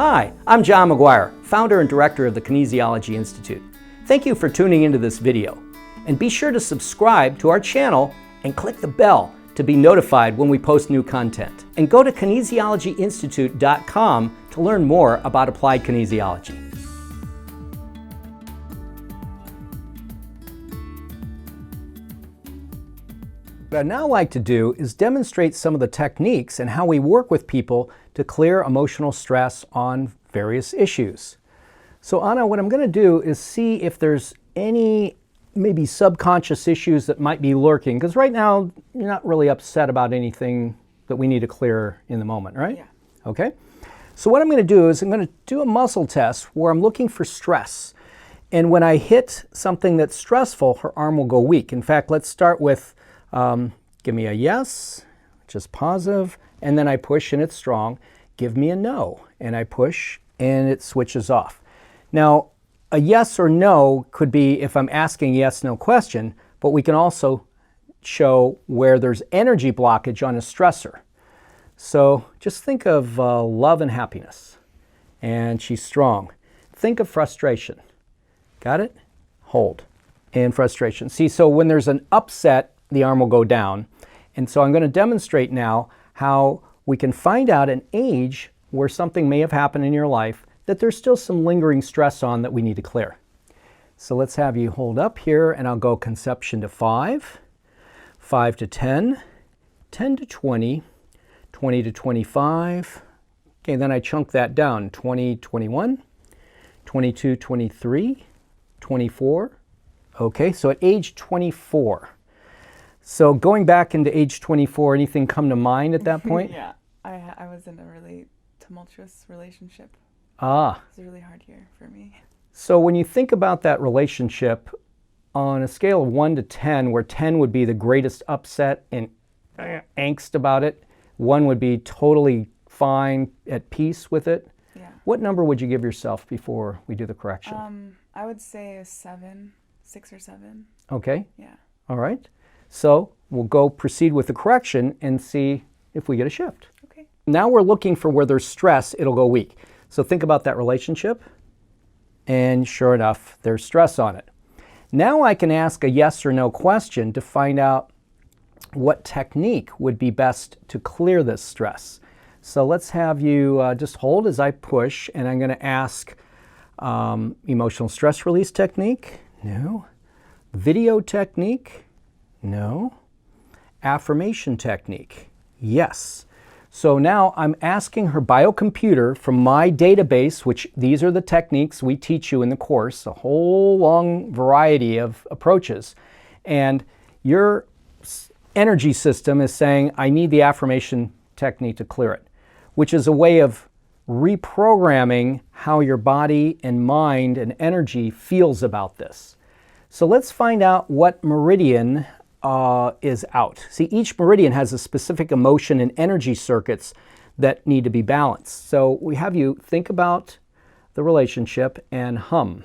Hi, I'm John McGuire, founder and director of the Kinesiology Institute. Thank you for tuning into this video. And be sure to subscribe to our channel and click the bell to be notified when we post new content. And go to kinesiologyinstitute.com to learn more about applied kinesiology. What I'd now like to do is demonstrate some of the techniques and how we work with people to clear emotional stress on various issues. So Anna, what I'm going to do is see if there's any maybe subconscious issues that might be lurking, because right now you're not really upset about anything that we need to clear in the moment, right? Yeah. Okay. So what I'm going to do is I'm going to do a muscle test where I'm looking for stress. And when I hit something that's stressful, her arm will go weak. In fact, let's start with give me a yes, which is positive, and then I push and it's strong. Give me a no, and I push and it switches off. Now, a yes or no could be if I'm asking a yes/no question, but we can also show where there's energy blockage on a stressor. So just think of love and happiness, and she's strong. Think of frustration. Got it? Hold. And frustration. See, so when there's an upset, the arm will go down. And so I'm going to demonstrate now how we can find out an age where something may have happened in your life that there's still some lingering stress on that we need to clear. So let's have you hold up here, and I'll go conception to 5, 5 to 10, 10 to 20, 20 to 25. Okay, then I chunk that down, 20, 21, 22, 23, 24. Okay, so at age 24. So going back into age 24, anything come to mind at that point? Yeah, I was in a really tumultuous relationship. Ah. It was a really hard year for me. So when you think about that relationship, on a scale of 1 to 10, where 10 would be the greatest upset and angst about it, 1 would be totally fine, at peace with it. Yeah. What number would you give yourself before we do the correction? I would say a 7, 6 or 7. Okay. Yeah. All right. So we'll proceed with the correction and see if we get a shift. Okay. Now we're looking for where there's stress, it'll go weak. So think about that relationship, and sure enough, there's stress on it. Now I can ask a yes or no question to find out what technique would be best to clear this stress. So let's have you just hold as I push, and I'm going to ask emotional stress release technique, no. Video technique, no. Affirmation technique, yes. So now I'm asking her biocomputer from my database, which these are the techniques we teach you in the course, a whole long variety of approaches. And your energy system is saying, I need the affirmation technique to clear it, which is a way of reprogramming how your body and mind and energy feels about this. So let's find out what meridian is out. See, each meridian has a specific emotion and energy circuits that need to be balanced. So we have you think about the relationship and hum.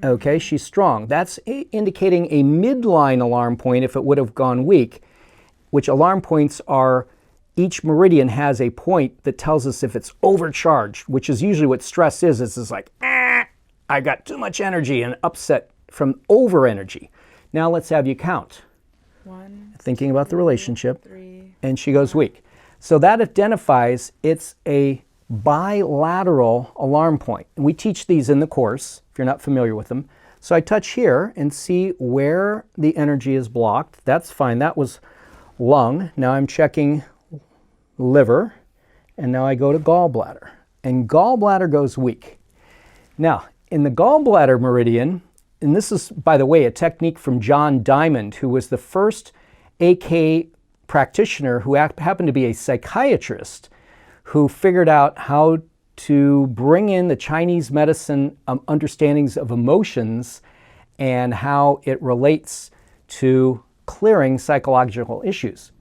Okay, she's strong. That's indicating a midline alarm point if it would have gone weak, which alarm points are, each meridian has a point that tells us if it's overcharged, which is usually what stress is. It's just like, I got too much energy and upset from over energy. Now let's have you count. 1, thinking about the relationship, 3, and she goes weak. So that identifies it's a bilateral alarm point. And we teach these in the course, if you're not familiar with them. So I touch here and see where the energy is blocked. That's fine. That was lung. Now I'm checking liver, and now I go to gallbladder. And gallbladder goes weak. Now, in the gallbladder meridian, and this is, by the way, a technique from John Diamond, who was the first AK practitioner who happened to be a psychiatrist, who figured out how to bring in the Chinese medicine understandings of emotions and how it relates to clearing psychological issues.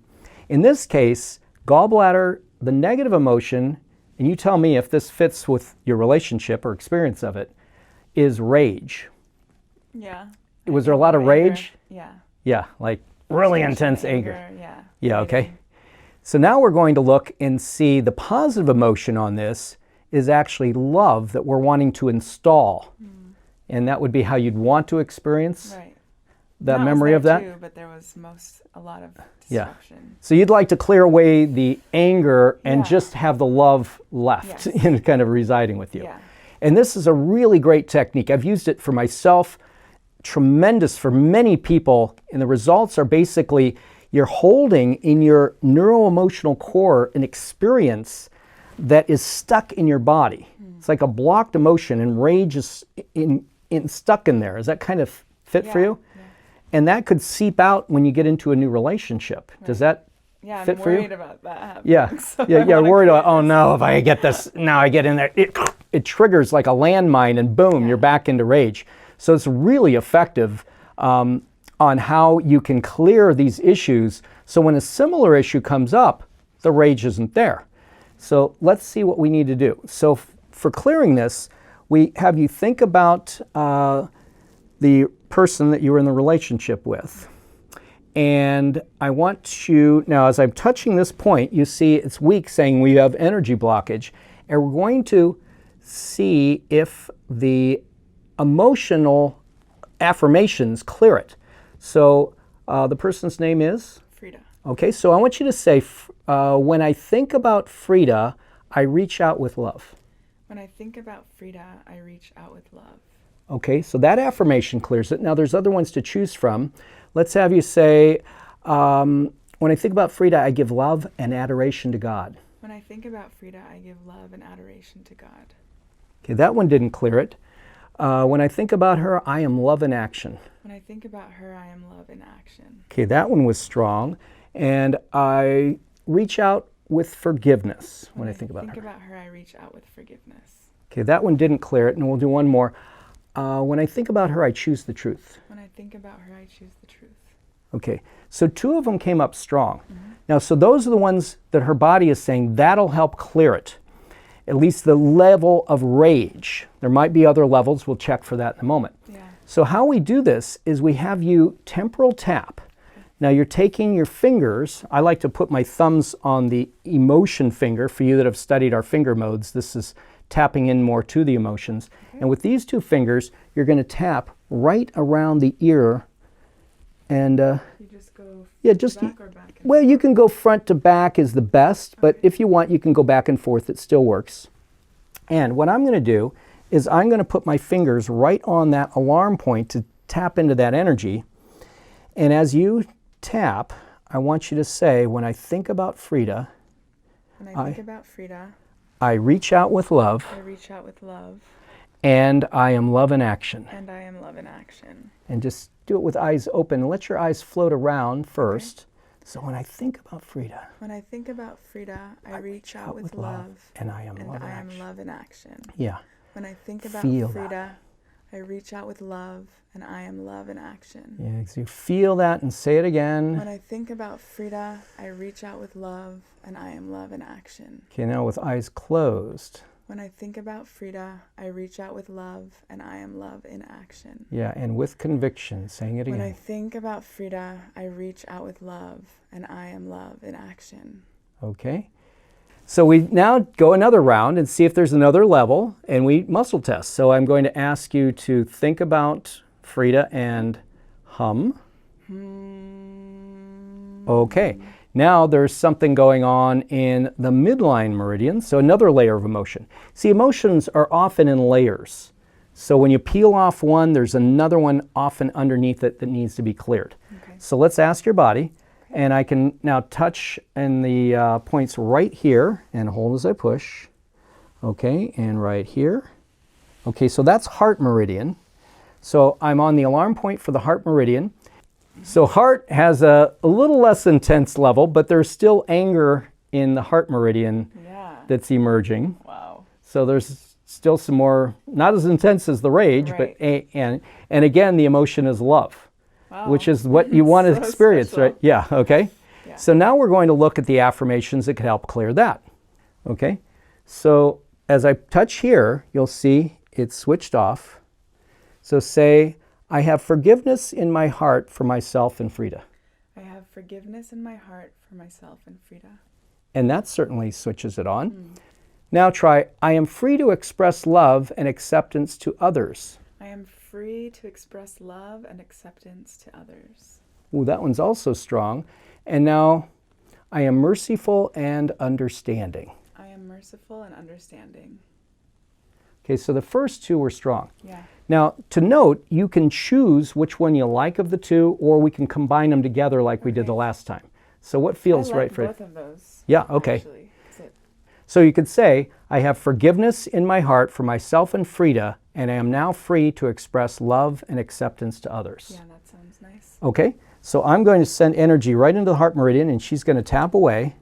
In this case, gallbladder, the negative emotion, and you tell me if this fits with your relationship or experience of it, is rage. Yeah. Was there a lot of rage? Yeah. Yeah, like really intense anger. Yeah. Yeah, okay. So now we're going to look and see the positive emotion on this is actually love that we're wanting to install. And that would be how you'd want to experience Right. that memory of that. Too, but there was a lot of Yeah. disruption. So you'd like to clear away the anger and Yeah. just have the love left Yes. and kind of residing with you. Yeah. And this is a really great technique. I've used it for myself, tremendous for many people. And the results are basically you're holding in your neuroemotional core an experience that is stuck in your body. It's like a blocked emotion, and rage is stuck in there. Does that kind of fit for you? Yeah. And that could seep out when you get into a new relationship. Does that Yeah, fit I'm for you? worried about that happening. Yeah, So yeah, I yeah. wanna Worried create about, oh this. no, if I get this, now I get in there, it triggers like a landmine, and boom, you're back into rage. So it's really effective on how you can clear these issues. So when a similar issue comes up, the rage isn't there. So let's see what we need to do. So for clearing this, we have you think about the person that you were in the relationship with. And I want you, now as I'm touching this point, you see it's weak, saying we have energy blockage. And we're going to see if the emotional affirmations clear it. So the person's name is? Frida. Okay, so I want you to say, when I think about Frida, I reach out with love. When I think about Frida, I reach out with love. Okay, so that affirmation clears it. Now there's other ones to choose from. Let's have you say, when I think about Frida, I give love and adoration to God. When I think about Frida, I give love and adoration to God. Okay, that one didn't clear it. When I think about her, I am love in action. When I think about her, I am love in action. Okay, that one was strong. And I reach out with forgiveness when I think about her. When I think about her, I reach out with forgiveness. Okay, that one didn't clear it, and we'll do one more. When I think about her, I choose the truth. When I think about her, I choose the truth. Okay, so two of them came up strong. Now, so those are the ones that her body is saying that'll help clear it, at least the level of rage. There might be other levels. We'll check for that in a moment. Yeah. So how we do this is we have you temporal tap. Now you're taking your fingers. I like to put my thumbs on the emotion finger. For you that have studied our finger modes, this is tapping in more to the emotions. And with these two fingers, you're going to tap right around the ear. And You just go back or back? well, you can go front to back is the best, but if you want, you can go back and forth. It still works. And what I'm going to do is I'm going to put my fingers right on that alarm point to tap into that energy. And as you tap, I want you to say, when I think about Frida, When I think about Frida, I reach out with love, I reach out with love, and I am love in action. and I am love in action. And just do it with eyes open. Let your eyes float around first. So when I think about Frida, When I think about Frida, I reach out with love, and I am and love in I am action. love in action. Yeah. When I think about Feel that. Frida, I reach out with love, and I am love in action. Yeah, so you feel that and say it again. When I think about Frida, I reach out with love, and I am love in action. Okay, now with eyes closed. When I think about Frida, I reach out with love, and I am love in action. Yeah, and with conviction, saying it When I again. think about Frida, I reach out with love, and I am love in action. Okay. So we now go another round and see if there's another level, and we muscle test. So I'm going to ask you to think about Frida and hum. Okay. Now there's something going on in the midline meridian, so another layer of emotion. See, emotions are often in layers. So when you peel off one, there's another one often underneath it that needs to be cleared. Okay. So let's ask your body, and I can now touch in the points right here and hold as I push. Okay, and right here. Okay, so that's heart meridian. So I'm on the alarm point for the heart meridian. So heart has a little less intense level, but there's still anger in the heart meridian Yeah. that's emerging. Wow. So there's still some more, not as intense as the rage, Right. but and again, the emotion is love, Wow. which is what you want to So experience, special. right? Yeah, okay. Yeah. So now we're going to look at the affirmations that could help clear that. Okay, so as I touch here, you'll see it's switched off. So say, I have forgiveness in my heart for myself and Frida. I have forgiveness in my heart for myself and Frida. And that certainly switches it on. Now try, I am free to express love and acceptance to others. I am free to express love and acceptance to others. Ooh, that one's also strong. And now, I am merciful and understanding. I am merciful and understanding. Okay, so the first two were strong. Yeah. Now, to note, you can choose which one you like of the two, or we can combine them together like we did the last time. So what feels I right like for you? both of those. Yeah, okay. Actually. So you could say, I have forgiveness in my heart for myself and Frida, and I am now free to express love and acceptance to others. Yeah, that sounds nice. Okay, so I'm going to send energy right into the heart meridian, and she's going to tap away,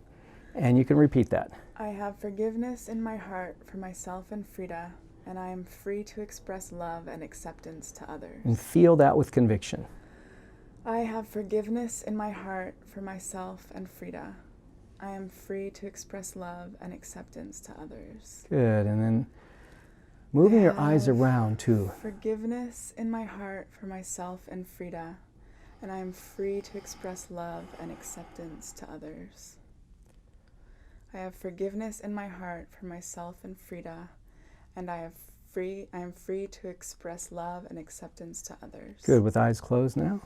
and you can repeat that. I have forgiveness in my heart for myself and Frida, and I am free to express love and acceptance to others. And feel that with conviction. I have forgiveness in my heart for myself and Frida. I am free to express love and acceptance to others. Good, and then moving your eyes around too. Forgiveness in my heart for myself and Frida, and I am free to express love and acceptance to others. I have forgiveness in my heart for myself and Frida, and I am free to express love and acceptance to others. Good, with eyes closed now.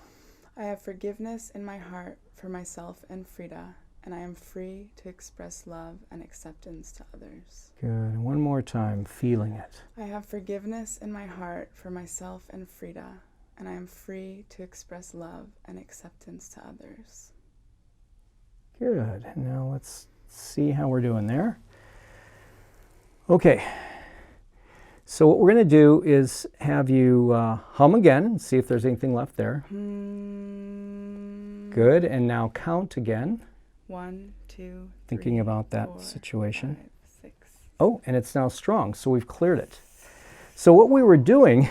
I have forgiveness in my heart for myself and Frida, and I am free to express love and acceptance to others. Good, and one more time, feeling it. I have forgiveness in my heart for myself and Frida, and I am free to express love and acceptance to others. Good, now let's see how we're doing there. Okay, so what we're going to do is have you hum again and see if there's anything left there. Good, and now count again. 1, 2, Thinking 3, about that 4, situation. 5, 6. Oh, and it's now strong, so we've cleared it. So what we were doing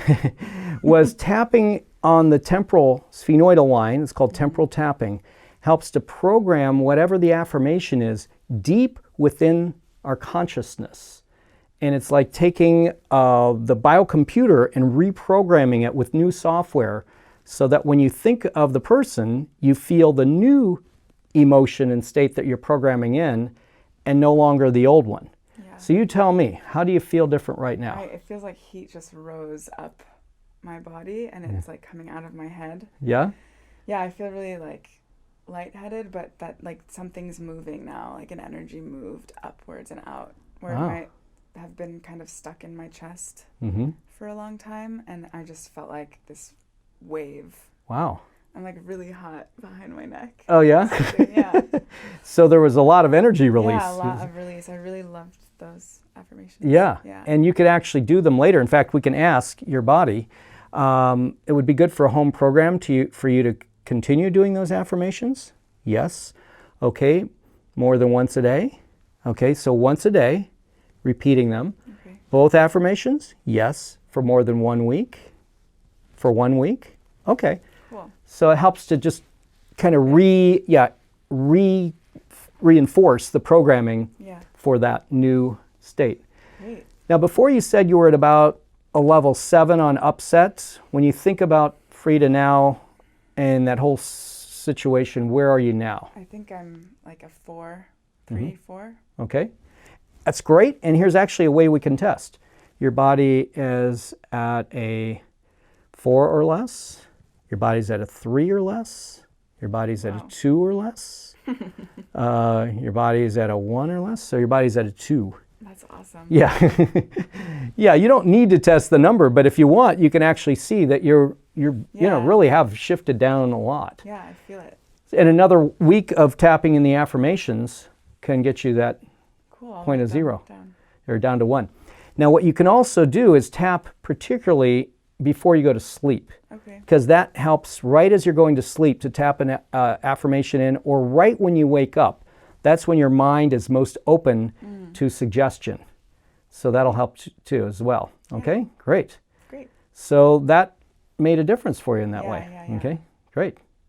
was tapping on the temporal sphenoidal line, it's called temporal tapping, helps to program whatever the affirmation is deep within our consciousness. And it's like taking the biocomputer and reprogramming it with new software so that when you think of the person, you feel the new emotion and state that you're programming in and no longer the old one. Yeah. So you tell me, how do you feel different right now? It feels like heat just rose up my body and it's like coming out of my head. Yeah? Yeah, I feel really like lightheaded, but that like something's moving now, like an energy moved upwards and out, where it might have been kind of stuck in my chest for a long time, and I just felt like this wave. Wow. I'm like really hot behind my neck. Oh, yeah? Yeah. So there was a lot of energy release. Yeah, a lot of release. I really loved those affirmations. Yeah. And you could actually do them later. In fact, we can ask your body. It would be good for a home program for you to continue doing those affirmations. Yes. Okay. More than once a day. Okay. So once a day, repeating them. Okay. Both affirmations. Yes. For more than 1 week. For 1 week. Okay. Cool. So it helps to just kind of reinforce the programming for that new state. Great. Now, before you said you were at about a level 7 on upset. When you think about Frida now and that whole situation, where are you now? I think I'm like a 4, 3, 4. Okay. That's great. And here's actually a way we can test. Your body is at a 4 or less. Your body's at a 3 or less. Your body's at a 2 or less. Your body's at a 1 or less. So your body's at a 2. That's awesome. Yeah. Yeah, you don't need to test the number, but if you want, you can actually see that you really have shifted down a lot. Yeah, I feel it. And another week of tapping in the affirmations can get you that point of 0 or down to 1. Now, what you can also do is tap particularly before you go to sleep. Okay. Because that helps right as you're going to sleep to tap an affirmation in, or right when you wake up. That's when your mind is most open to suggestion. So that'll help too as well. Okay, great. Great. So that made a difference for you in that way. Yeah. Okay, great.